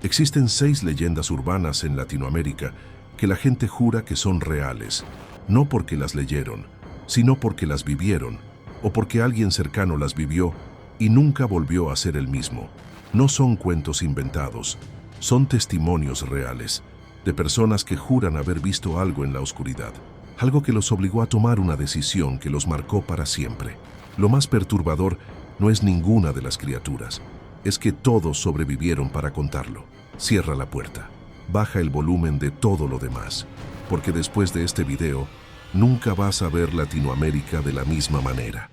Existen 6 leyendas urbanas en Latinoamérica que la gente jura que son reales, no porque las leyeron, sino porque las vivieron o porque alguien cercano las vivió y nunca volvió a ser el mismo. No son cuentos inventados, son testimonios reales de personas que juran haber visto algo en la oscuridad, algo que los obligó a tomar una decisión que los marcó para siempre. Lo más perturbador no es ninguna de las criaturas, es que todos sobrevivieron para contarlo. Cierra la puerta, baja el volumen de todo lo demás, porque después de este video, nunca vas a ver Latinoamérica de la misma manera.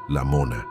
La Mona.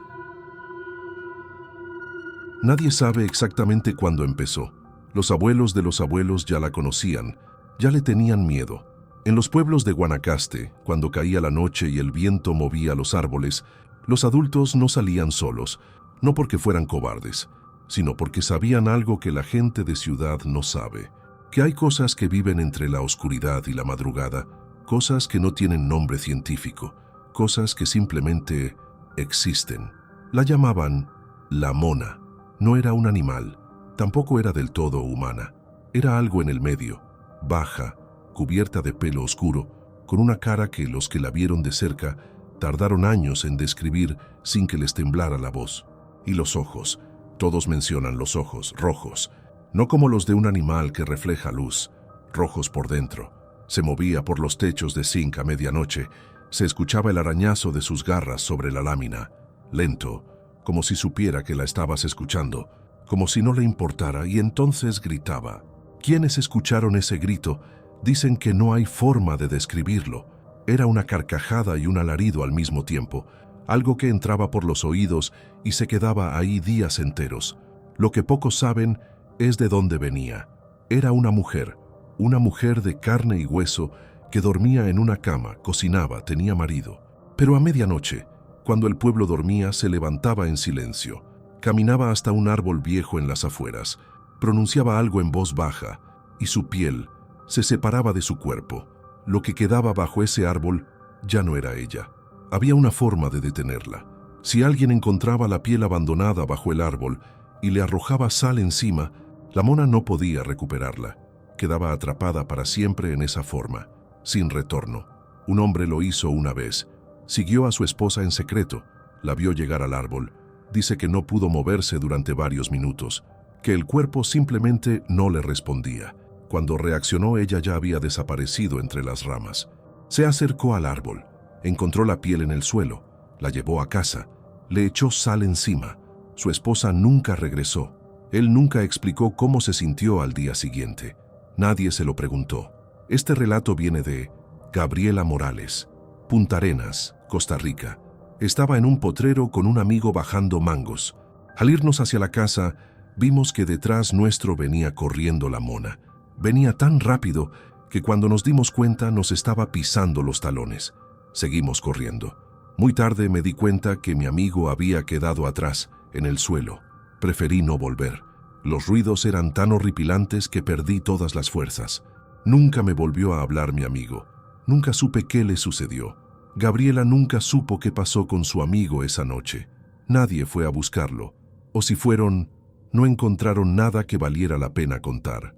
Nadie sabe exactamente cuándo empezó. Los abuelos de los abuelos ya la conocían, ya le tenían miedo. En los pueblos de Guanacaste, cuando caía la noche y el viento movía los árboles, los adultos no salían solos, no porque fueran cobardes, sino porque sabían algo que la gente de ciudad no sabe, que hay cosas que viven entre la oscuridad y la madrugada, cosas que no tienen nombre científico, cosas que simplemente existen. La llamaban la Mona. No era un animal, tampoco era del todo humana. Era algo en el medio, baja, cubierta de pelo oscuro, con una cara que los que la vieron de cerca tardaron años en describir sin que les temblara la voz. Y los ojos, todos mencionan los ojos rojos, no como los de un animal que refleja luz, rojos por dentro. Se movía por los techos de zinc a medianoche, se escuchaba el arañazo de sus garras sobre la lámina, lento, como si supiera que la estabas escuchando, como si no le importara, y entonces gritaba. Quienes escucharon ese grito dicen que no hay forma de describirlo. Era una carcajada y un alarido al mismo tiempo, algo que entraba por los oídos y se quedaba ahí días enteros. Lo que pocos saben es de dónde venía. Era una mujer de carne y hueso que dormía en una cama, cocinaba, tenía marido. Pero a medianoche, cuando el pueblo dormía, se levantaba en silencio, caminaba hasta un árbol viejo en las afueras, pronunciaba algo en voz baja y su piel se separaba de su cuerpo. Lo que quedaba bajo ese árbol ya no era ella. Había una forma de detenerla. Si alguien encontraba la piel abandonada bajo el árbol y le arrojaba sal encima, la Mona no podía recuperarla. Quedaba atrapada para siempre en esa forma, sin retorno. Un hombre lo hizo una vez. Siguió a su esposa en secreto. La vio llegar al árbol. Dice que no pudo moverse durante varios minutos, que el cuerpo simplemente no le respondía. Cuando reaccionó, ella ya había desaparecido entre las ramas. Se acercó al árbol, encontró la piel en el suelo, la llevó a casa, le echó sal encima. Su esposa nunca regresó. Él nunca explicó cómo se sintió al día siguiente. Nadie se lo preguntó. Este relato viene de Gabriela Morales, Punta Arenas, Costa Rica. Estaba en un potrero con un amigo bajando mangos. Al irnos hacia la casa, vimos que detrás nuestro venía corriendo la Mona. Venía tan rápido que cuando nos dimos cuenta nos estaba pisando los talones. Seguimos corriendo. Muy tarde me di cuenta que mi amigo había quedado atrás, en el suelo. Preferí no volver. Los ruidos eran tan horripilantes que perdí todas las fuerzas. Nunca me volvió a hablar mi amigo. Nunca supe qué le sucedió. Gabriela nunca supo qué pasó con su amigo esa noche. Nadie fue a buscarlo. O si fueron, no encontraron nada que valiera la pena contar.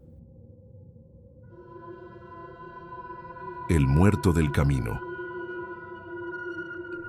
El muerto del camino.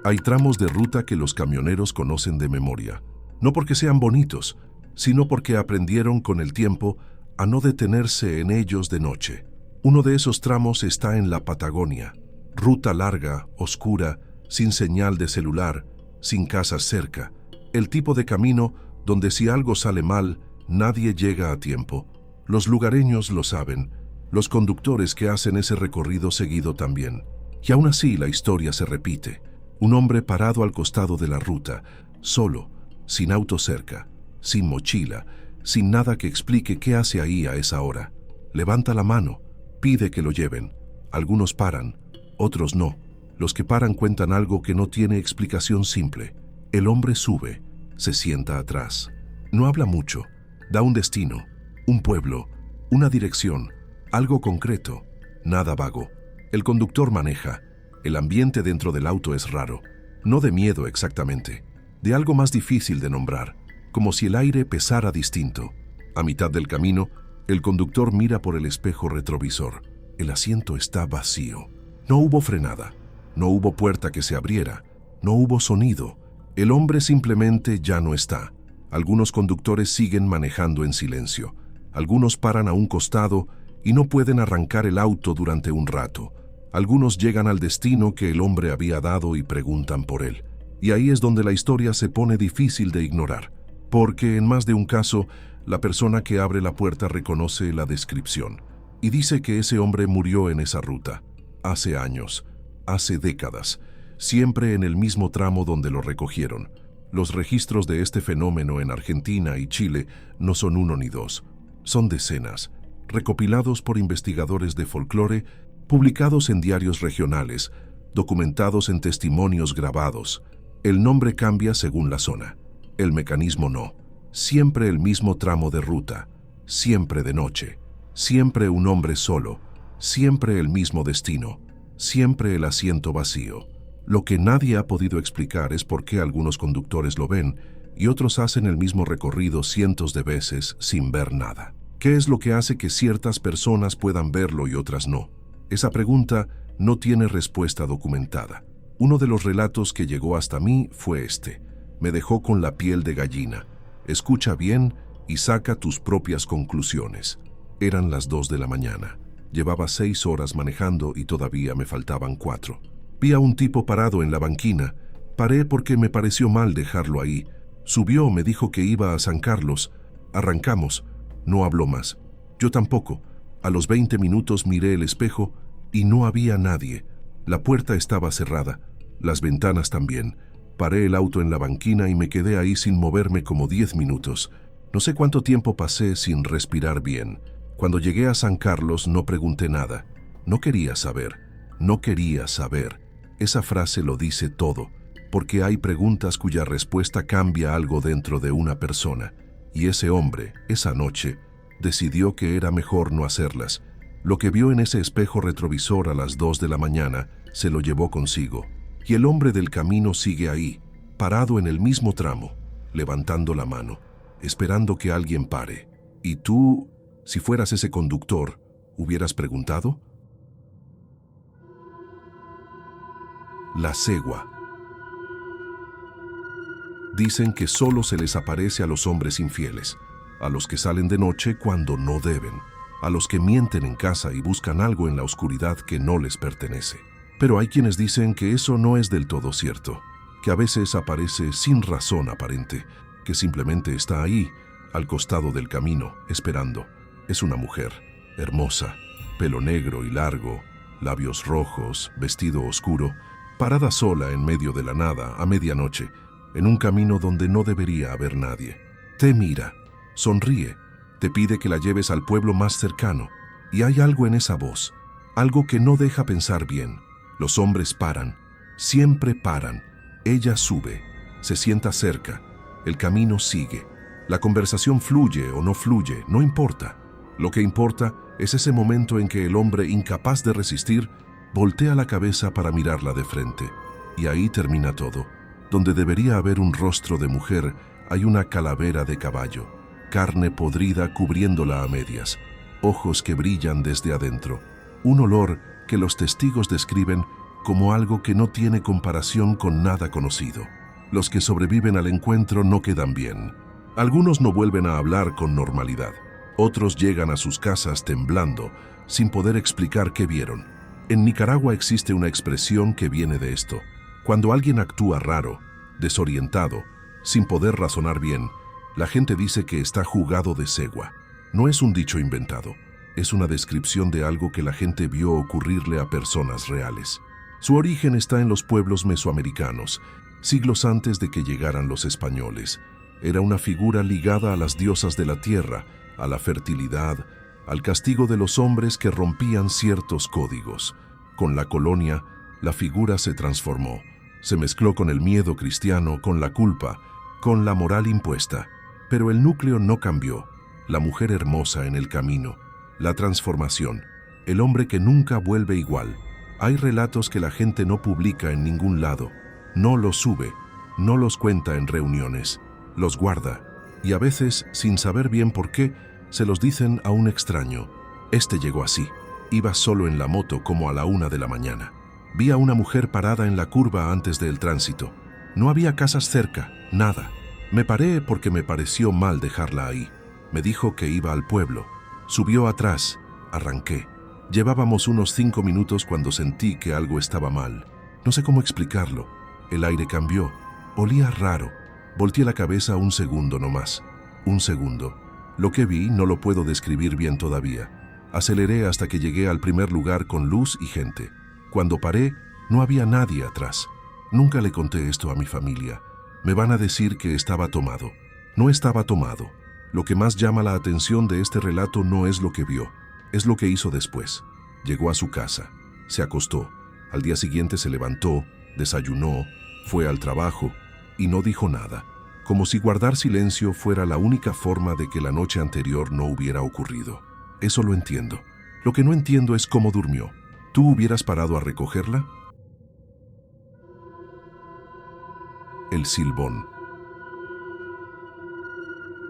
Hay tramos de ruta que los camioneros conocen de memoria, no porque sean bonitos, sino porque aprendieron con el tiempo a no detenerse en ellos de noche. Uno de esos tramos está en la Patagonia, ruta larga, oscura, sin señal de celular, sin casas cerca, el tipo de camino donde si algo sale mal, nadie llega a tiempo. Los lugareños lo saben, los conductores que hacen ese recorrido seguido también. Y aún así la historia se repite. Un hombre parado al costado de la ruta, solo, sin auto cerca, sin mochila, sin nada que explique qué hace ahí a esa hora. Levanta la mano, pide que lo lleven. Algunos paran, otros no. Los que paran cuentan algo que no tiene explicación simple. El hombre sube, se sienta atrás. No habla mucho, da un destino, un pueblo, una dirección, algo concreto, nada vago. El conductor maneja. El ambiente dentro del auto es raro. No de miedo exactamente, de algo más difícil de nombrar. como si el aire pesara distinto. A mitad del camino, el conductor mira por el espejo retrovisor. El asiento está vacío. No hubo frenada, no hubo puerta que se abriera, no hubo sonido. El hombre simplemente ya no está. Algunos conductores siguen manejando en silencio. Algunos paran a un costado y no pueden arrancar el auto durante un rato. Algunos llegan al destino que el hombre había dado y preguntan por él. Y ahí es donde la historia se pone difícil de ignorar, porque en más de un caso, la persona que abre la puerta reconoce la descripción y dice que ese hombre murió en esa ruta, hace años, hace décadas, siempre en el mismo tramo donde lo recogieron. Los registros de este fenómeno en Argentina y Chile no son uno ni dos, son decenas, recopilados por investigadores de folclore, publicados en diarios regionales, documentados en testimonios grabados. El nombre cambia según la zona, el mecanismo no. Siempre el mismo tramo de ruta, siempre de noche, siempre un hombre solo, siempre el mismo destino, siempre el asiento vacío. Lo que nadie ha podido explicar es por qué algunos conductores lo ven y otros hacen el mismo recorrido cientos de veces sin ver nada. ¿Qué es lo que hace que ciertas personas puedan verlo y otras no? Esa pregunta no tiene respuesta documentada. Uno de los relatos que llegó hasta mí fue este. Me dejó con la piel de gallina. Escucha bien y saca tus propias conclusiones. Eran las 2 de la mañana. Llevaba 6 horas manejando y todavía me faltaban 4. Vi a un tipo parado en la banquina. Paré porque me pareció mal dejarlo ahí. Subió, me dijo que iba a San Carlos. Arrancamos. No habló más. Yo tampoco. A los 20 minutos miré el espejo y no había nadie. La puerta estaba cerrada. Las ventanas también. Paré el auto en la banquina y me quedé ahí sin moverme como 10 minutos. No sé cuánto tiempo pasé sin respirar bien. Cuando llegué a San Carlos no pregunté nada. No quería saber. No quería saber. Esa frase lo dice todo, porque hay preguntas cuya respuesta cambia algo dentro de una persona. Y ese hombre, esa noche, decidió que era mejor no hacerlas. Lo que vio en ese espejo retrovisor a las 2 de la mañana se lo llevó consigo. Y el hombre del camino sigue ahí, parado en el mismo tramo, levantando la mano, esperando que alguien pare. ¿Y tú, si fueras ese conductor, hubieras preguntado? La cegua. Dicen que solo se les aparece a los hombres infieles, a los que salen de noche cuando no deben, a los que mienten en casa y buscan algo en la oscuridad que no les pertenece. Pero hay quienes dicen que eso no es del todo cierto, que a veces aparece sin razón aparente, que simplemente está ahí, al costado del camino, esperando. Es una mujer, hermosa, pelo negro y largo, labios rojos, vestido oscuro, parada sola en medio de la nada a medianoche, en un camino donde no debería haber nadie. Te mira, sonríe, te pide que la lleves al pueblo más cercano, y hay algo en esa voz, algo que no deja pensar bien. Los hombres paran, siempre paran. Ella sube, se sienta cerca, el camino sigue. La conversación fluye o no fluye, no importa. Lo que importa es ese momento en que el hombre, incapaz de resistir, voltea la cabeza para mirarla de frente. Y ahí termina todo. Donde debería haber un rostro de mujer, hay una calavera de caballo, carne podrida cubriéndola a medias, ojos que brillan desde adentro, un olor que los testigos describen como algo que no tiene comparación con nada conocido. Los que sobreviven al encuentro no quedan bien. Algunos no vuelven a hablar con normalidad. Otros llegan a sus casas temblando, sin poder explicar qué vieron. En Nicaragua existe una expresión que viene de esto. Cuando alguien actúa raro, desorientado, sin poder razonar bien, la gente dice que está jugado de cegua. No es un dicho inventado. Es una descripción de algo que la gente vio ocurrirle a personas reales. Su origen está en los pueblos mesoamericanos, siglos antes de que llegaran los españoles. Era una figura ligada a las diosas de la tierra, a la fertilidad, al castigo de los hombres que rompían ciertos códigos. Con la colonia, la figura se transformó. Se mezcló con el miedo cristiano, con la culpa, con la moral impuesta. Pero el núcleo no cambió. La mujer hermosa en el camino. La transformación, el hombre que nunca vuelve igual. Hay relatos que la gente no publica en ningún lado, no los sube, no los cuenta en reuniones, los guarda, Y a veces, sin saber bien por qué, se los dicen a un extraño. Este llegó así. Iba solo en la moto como a la 1 de la mañana. Vi a una mujer parada en la curva antes del tránsito. No había casas cerca, nada. Me paré porque me pareció mal dejarla ahí. Me dijo que iba al pueblo. Subió atrás. Arranqué. Llevábamos unos 5 minutos cuando sentí que algo estaba mal. No sé cómo explicarlo. El aire cambió. Olía raro. Volteé la cabeza un segundo nomás. Un segundo. Lo que vi no lo puedo describir bien todavía. Aceleré hasta que llegué al primer lugar con luz y gente. Cuando paré, no había nadie atrás. Nunca le conté esto a mi familia. Me van a decir que estaba tomado. No estaba tomado. Lo que más llama la atención de este relato no es lo que vio, es lo que hizo después. Llegó a su casa, se acostó. Al día siguiente se levantó, desayunó, fue al trabajo y no dijo nada, como si guardar silencio fuera la única forma de que la noche anterior no hubiera ocurrido. Eso lo entiendo. Lo que no entiendo es cómo durmió. ¿Tú hubieras parado a recogerla? El silbón.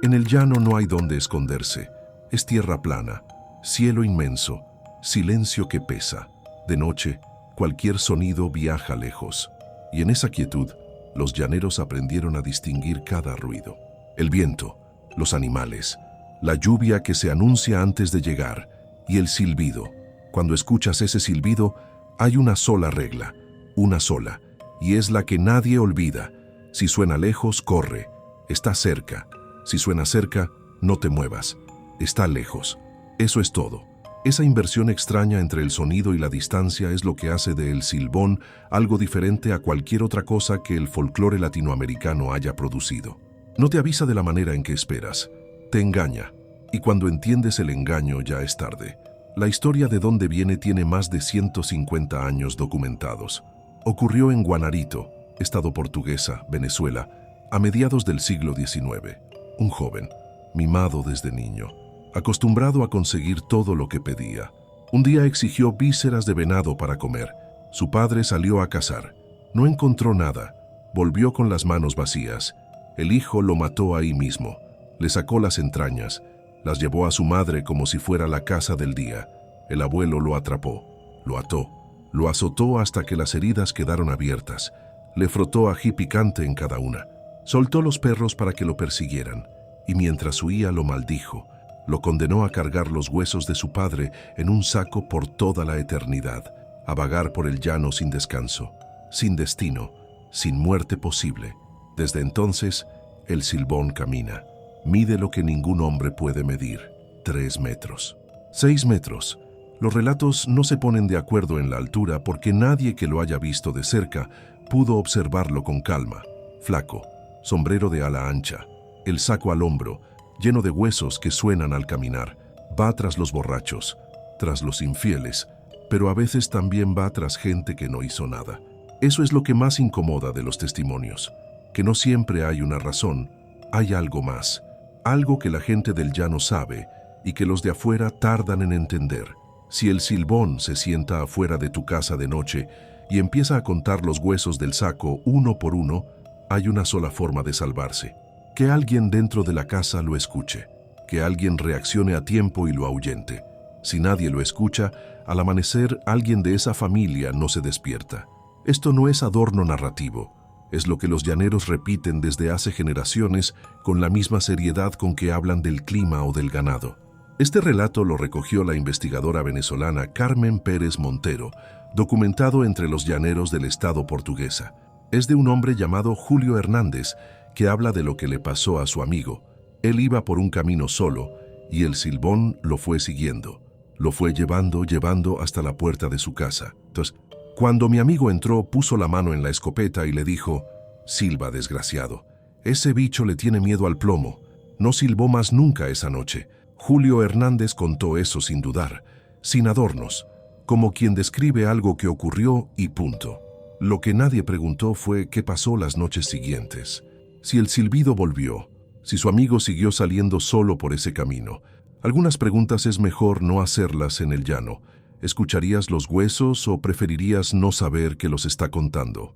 En el llano no hay dónde esconderse. Es tierra plana, cielo inmenso, silencio que pesa. De noche, cualquier sonido viaja lejos. Y en esa quietud, los llaneros aprendieron a distinguir cada ruido. El viento, los animales, la lluvia que se anuncia antes de llegar y el silbido. Cuando escuchas ese silbido, hay una sola regla, una sola, y es la que nadie olvida. Si suena lejos, corre. Está cerca. Si suena cerca, no te muevas. Está lejos. Eso es todo. Esa inversión extraña entre el sonido y la distancia es lo que hace del silbón algo diferente a cualquier otra cosa que el folclore latinoamericano haya producido. No te avisa de la manera en que esperas. Te engaña. Y cuando entiendes el engaño ya es tarde. La historia de dónde viene tiene más de 150 años documentados. Ocurrió en Guanarito, estado portuguesa, Venezuela, a mediados del siglo XIX. Un joven, mimado desde niño, acostumbrado a conseguir todo lo que pedía. Un día exigió vísceras de venado para comer. Su padre salió a cazar. No encontró nada. Volvió con las manos vacías. El hijo lo mató ahí mismo. Le sacó las entrañas. Las llevó a su madre como si fuera la caza del día. El abuelo lo atrapó, lo ató, lo azotó hasta que las heridas quedaron abiertas. Le frotó ají picante en cada una. Soltó los perros para que lo persiguieran, y mientras huía lo maldijo. Lo condenó a cargar los huesos de su padre en un saco por toda la eternidad, a vagar por el llano sin descanso, sin destino, sin muerte posible. Desde entonces, el silbón camina. Mide lo que ningún hombre puede medir, 3 metros. 6 metros. Los relatos no se ponen de acuerdo en la altura porque nadie que lo haya visto de cerca pudo observarlo con calma. Flaco, sombrero de ala ancha, el saco al hombro, lleno de huesos que suenan al caminar. Va tras los borrachos, tras los infieles, pero a veces también va tras gente que no hizo nada. Eso es lo que más incomoda de los testimonios, que no siempre hay una razón, hay algo más, algo que la gente del llano sabe y que los de afuera tardan en entender. Si el silbón se sienta afuera de tu casa de noche y empieza a contar los huesos del saco uno por uno, hay una sola forma de salvarse: que alguien dentro de la casa lo escuche, que alguien reaccione a tiempo y lo ahuyente. Si nadie lo escucha, al amanecer alguien de esa familia no se despierta. Esto no es adorno narrativo, es lo que los llaneros repiten desde hace generaciones con la misma seriedad con que hablan del clima o del ganado. Este relato lo recogió la investigadora venezolana Carmen Pérez Montero, documentado entre los llaneros del estado portuguesa. Es de un hombre llamado Julio Hernández, que habla de lo que le pasó a su amigo. Él iba por un camino solo y el silbón lo fue siguiendo. Lo fue llevando hasta la puerta de su casa. Entonces, cuando mi amigo entró, puso la mano en la escopeta y le dijo: «Silba, desgraciado. Ese bicho le tiene miedo al plomo». No silbó más nunca esa noche. Julio Hernández contó eso sin dudar, sin adornos, como quien describe algo que ocurrió y punto. Lo que nadie preguntó fue qué pasó las noches siguientes. Si el silbido volvió, si su amigo siguió saliendo solo por ese camino. Algunas preguntas es mejor no hacerlas en el llano. ¿Escucharías los huesos o preferirías no saber que los está contando?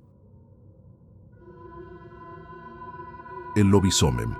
El lobisomem.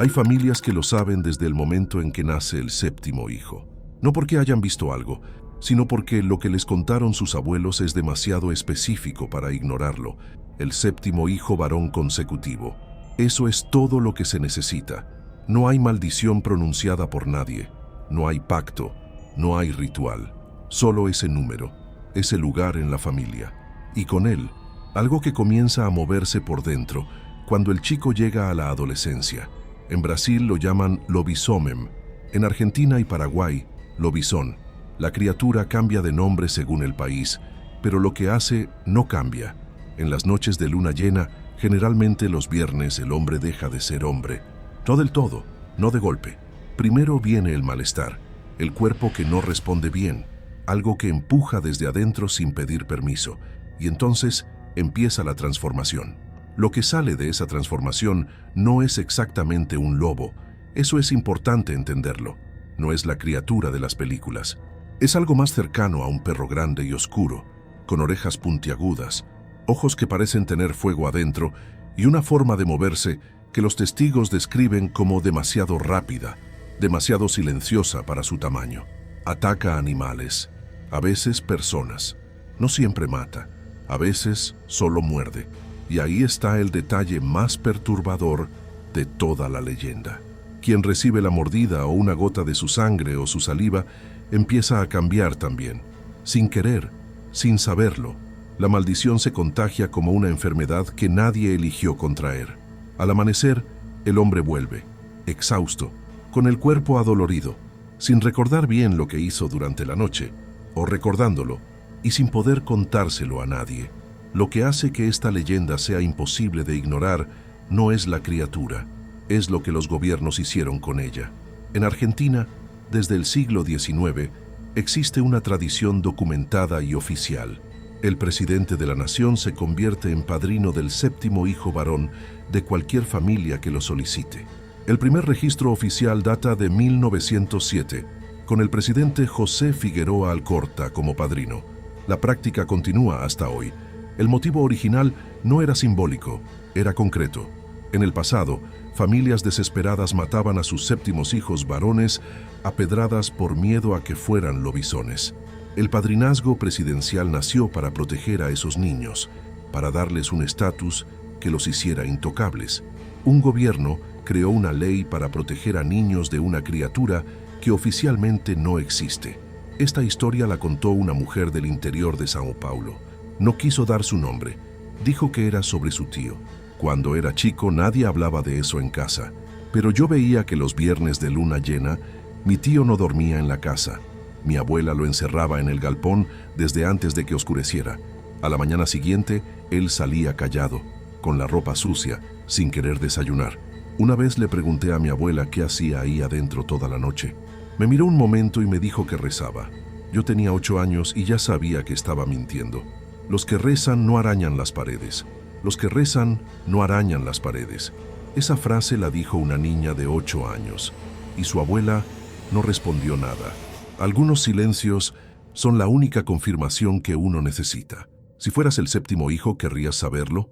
Hay familias que lo saben desde el momento en que nace el séptimo hijo. No porque hayan visto algo, sino porque lo que les contaron sus abuelos es demasiado específico para ignorarlo. El séptimo hijo varón consecutivo. Eso es todo lo que se necesita. No hay maldición pronunciada por nadie. No hay pacto. No hay ritual. Solo ese número, ese lugar en la familia. Y con él, algo que comienza a moverse por dentro cuando el chico llega a la adolescencia. En Brasil lo llaman lobisomem. En Argentina y Paraguay, lobizón. La criatura cambia de nombre según el país, pero lo que hace no cambia. En las noches de luna llena, generalmente los viernes, el hombre deja de ser hombre. No del todo, no de golpe. Primero viene el malestar, el cuerpo que no responde bien, algo que empuja desde adentro sin pedir permiso, y entonces empieza la transformación. Lo que sale de esa transformación no es exactamente un lobo. Eso es importante entenderlo. No es la criatura de las películas. Es algo más cercano a un perro grande y oscuro, con orejas puntiagudas, ojos que parecen tener fuego adentro y una forma de moverse que los testigos describen como demasiado rápida, demasiado silenciosa para su tamaño. Ataca a animales, a veces personas. No siempre mata, a veces solo muerde. Y ahí está el detalle más perturbador de toda la leyenda. Quien recibe la mordida o una gota de su sangre o su saliva empieza a cambiar también. Sin querer, sin saberlo, la maldición se contagia como una enfermedad que nadie eligió contraer. Al amanecer, el hombre vuelve, exhausto, con el cuerpo adolorido, sin recordar bien lo que hizo durante la noche, o recordándolo, y sin poder contárselo a nadie. Lo que hace que esta leyenda sea imposible de ignorar no es la criatura, es lo que los gobiernos hicieron con ella. En Argentina, desde el siglo XIX, existe una tradición documentada y oficial. El presidente de la nación se convierte en padrino del séptimo hijo varón de cualquier familia que lo solicite. El primer registro oficial data de 1907, con el presidente José Figueroa Alcorta como padrino. La práctica continúa hasta hoy. El motivo original no era simbólico, era concreto. En el pasado, familias desesperadas mataban a sus séptimos hijos varones a pedradas por miedo a que fueran lobisones. El padrinazgo presidencial nació para proteger a esos niños, para darles un estatus que los hiciera intocables. Un gobierno creó una ley para proteger a niños de una criatura que oficialmente no existe. Esta historia la contó una mujer del interior de São Paulo. No quiso dar su nombre. Dijo que era sobre su tío. Cuando era chico nadie hablaba de eso en casa, pero yo veía que los viernes de luna llena mi tío no dormía en la casa. Mi abuela lo encerraba en el galpón desde antes de que oscureciera. A la mañana siguiente, él salía callado, con la ropa sucia, sin querer desayunar. Una vez le pregunté a mi abuela qué hacía ahí adentro toda la noche. Me miró un momento y me dijo que rezaba. Yo tenía 8 años y ya sabía que estaba mintiendo. Los que rezan no arañan las paredes. Los que rezan no arañan las paredes. Esa frase la dijo una niña de 8 años, y su abuela no respondió nada. Algunos silencios son la única confirmación que uno necesita. Si fueras el séptimo hijo, ¿querrías saberlo?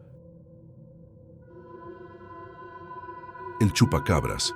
El chupacabras.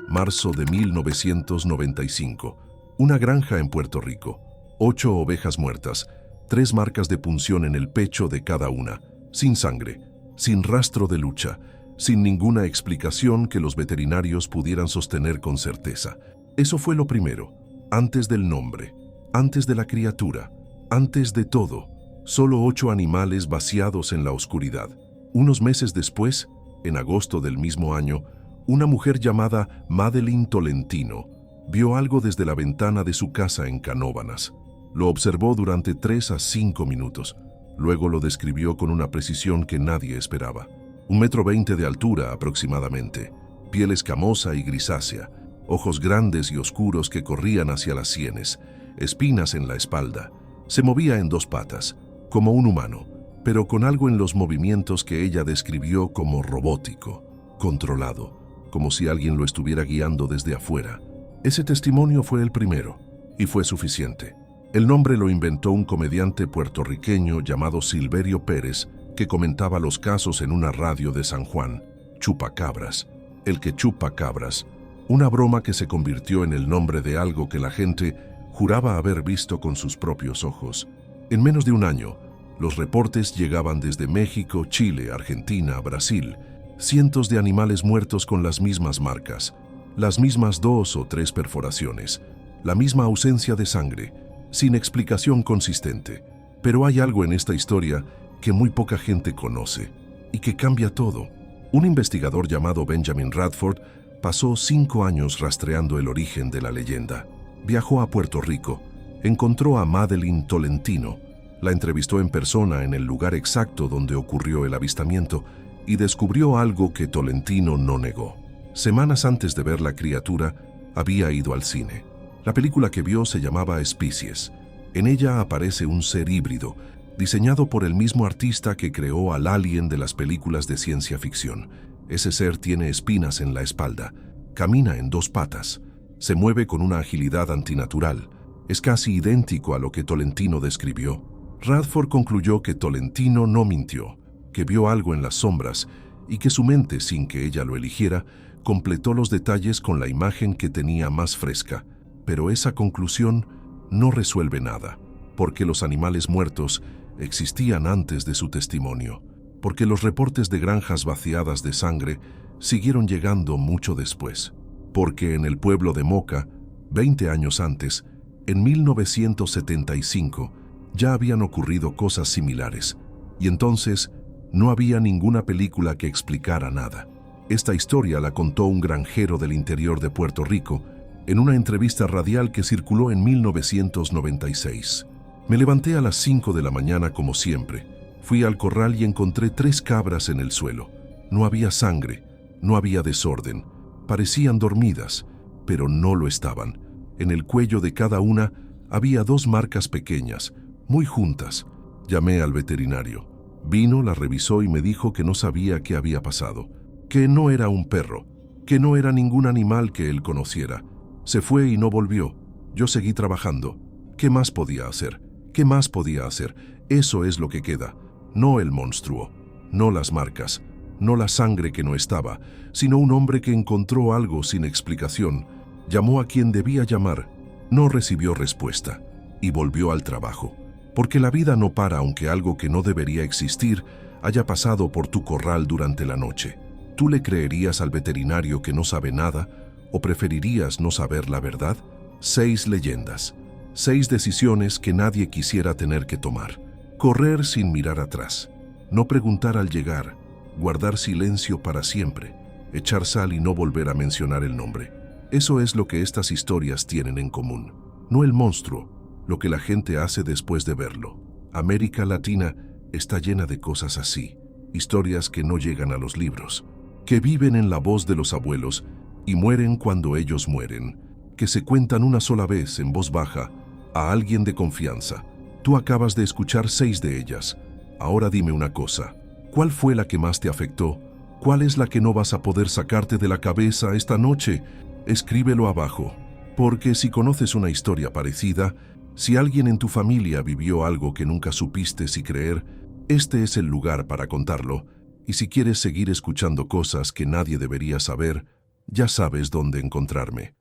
Marzo de 1995. Una granja en Puerto Rico. 8 ovejas muertas, 3 marcas de punción en el pecho de cada una, sin sangre, sin rastro de lucha, sin ninguna explicación que los veterinarios pudieran sostener con certeza. Eso fue lo primero, antes del nombre, antes de la criatura, antes de todo. Solo 8 animales vaciados en la oscuridad. Unos meses después, en agosto del mismo año, una mujer llamada Madeline Tolentino vio algo desde la ventana de su casa en Canóvanas. Lo observó durante 3 a 5 minutos. Luego lo describió con una precisión que nadie esperaba. 1,20 m de altura aproximadamente, piel escamosa y grisácea, ojos grandes y oscuros que corrían hacia las sienes, espinas en la espalda. Se movía en 2 patas, como un humano, pero con algo en los movimientos que ella describió como robótico, controlado, como si alguien lo estuviera guiando desde afuera. Ese testimonio fue el primero, y fue suficiente. El nombre lo inventó un comediante puertorriqueño llamado Silverio Pérez, que comentaba los casos en una radio de San Juan. chupacabras. El que chupa cabras, una broma que se convirtió en el nombre de algo que la gente juraba haber visto con sus propios ojos. En menos de un año, los reportes llegaban desde México, Chile, Argentina, Brasil. Cientos de animales muertos con las mismas marcas, las mismas 2 o 3 perforaciones, la misma ausencia de sangre, sin explicación consistente. Pero hay algo en esta historia que muy poca gente conoce y que cambia todo. Un investigador llamado Benjamin Radford pasó 5 años rastreando el origen de la leyenda. Viajó a Puerto Rico, encontró a Madeleine Tolentino, la entrevistó en persona en el lugar exacto donde ocurrió el avistamiento y descubrió algo que Tolentino no negó. Semanas antes de ver la criatura, había ido al cine. La película que vio se llamaba Especies. En ella aparece un ser híbrido, diseñado por el mismo artista que creó al alien de las películas de ciencia ficción. Ese ser tiene espinas en la espalda, camina en 2 patas, se mueve con una agilidad antinatural. Es casi idéntico a lo que Tolentino describió. Radford concluyó que Tolentino no mintió, que vio algo en las sombras y que su mente, sin que ella lo eligiera, completó los detalles con la imagen que tenía más fresca. Pero esa conclusión no resuelve nada, porque los animales muertos existían antes de su testimonio, porque los reportes de granjas vaciadas de sangre siguieron llegando mucho después, porque en el pueblo de Moca, 20 años antes, en 1975, ya habían ocurrido cosas similares, y entonces no había ninguna película que explicara nada. Esta historia la contó un granjero del interior de Puerto Rico en una entrevista radial que circuló en 1996. Me levanté a las 5 de la mañana como siempre. Fui al corral y encontré 3 cabras en el suelo. No había sangre, no había desorden. Parecían dormidas, pero no lo estaban. En el cuello de cada una había 2 marcas pequeñas, muy juntas. Llamé al veterinario. Vino, la revisó y me dijo que no sabía qué había pasado, que no era un perro, que no era ningún animal que él conociera. Se fue y no volvió. Yo seguí trabajando. ¿Qué más podía hacer? ¿Qué más podía hacer? Eso es lo que queda. No el monstruo, no las marcas, no la sangre que no estaba, sino un hombre que encontró algo sin explicación. Llamó a quien debía llamar, no recibió respuesta y volvió al trabajo. Porque la vida no para aunque algo que no debería existir haya pasado por tu corral durante la noche. ¿Tú le creerías al veterinario que no sabe nada o preferirías no saber la verdad? 6 leyendas, 6 decisiones que nadie quisiera tener que tomar. Correr sin mirar atrás, no preguntar al llegar, guardar silencio para siempre, echar sal y no volver a mencionar el nombre. Eso es lo que estas historias tienen en común. No el monstruo, lo que la gente hace después de verlo. América Latina está llena de cosas así, historias que no llegan a los libros, que viven en la voz de los abuelos y mueren cuando ellos mueren, que se cuentan una sola vez en voz baja a alguien de confianza. Tú acabas de escuchar 6 de ellas. Ahora dime una cosa, ¿cuál fue la que más te afectó? ¿Cuál es la que no vas a poder sacarte de la cabeza esta noche? Escríbelo abajo, porque si conoces una historia parecida, si alguien en tu familia vivió algo que nunca supiste si creer, este es el lugar para contarlo. Y si quieres seguir escuchando cosas que nadie debería saber, ya sabes dónde encontrarme.